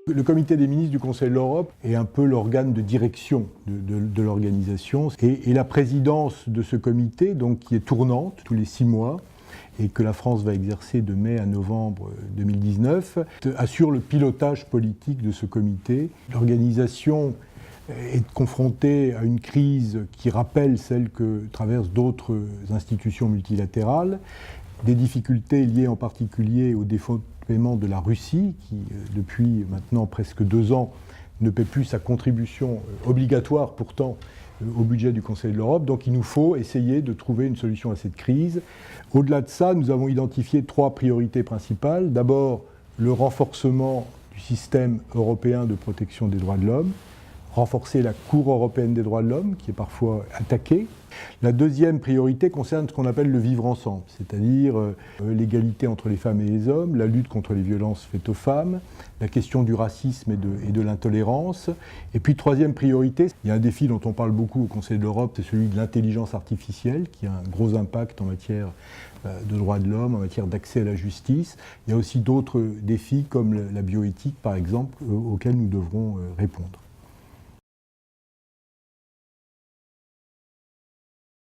Le comité des ministres du Conseil de l'Europe est un peu l'organe de direction de l'organisation. Et la présidence de ce comité, donc, qui est tournante tous les 6 mois, et que la France va exercer de mai à novembre 2019, assure le pilotage politique de ce comité. L'organisation est confrontée à une crise qui rappelle celle que traversent d'autres institutions multilatérales, des difficultés liées en particulier au défaut de paiement de la Russie, qui depuis maintenant presque 2 ans ne paie plus sa contribution obligatoire pourtant au budget du Conseil de l'Europe. Donc il nous faut essayer de trouver une solution à cette crise. Au-delà de ça, nous avons identifié 3 priorités principales. D'abord, le renforcement du système européen de protection des droits de l'homme, renforcer la Cour européenne des droits de l'homme, qui est parfois attaquée. La deuxième priorité concerne ce qu'on appelle le vivre ensemble, c'est-à-dire l'égalité entre les femmes et les hommes, la lutte contre les violences faites aux femmes, la question du racisme et de l'intolérance. Et puis troisième priorité, il y a un défi dont on parle beaucoup au Conseil de l'Europe, c'est celui de l'intelligence artificielle, qui a un gros impact en matière de droits de l'homme, en matière d'accès à la justice. Il y a aussi d'autres défis comme la bioéthique, par exemple, auxquels nous devrons répondre.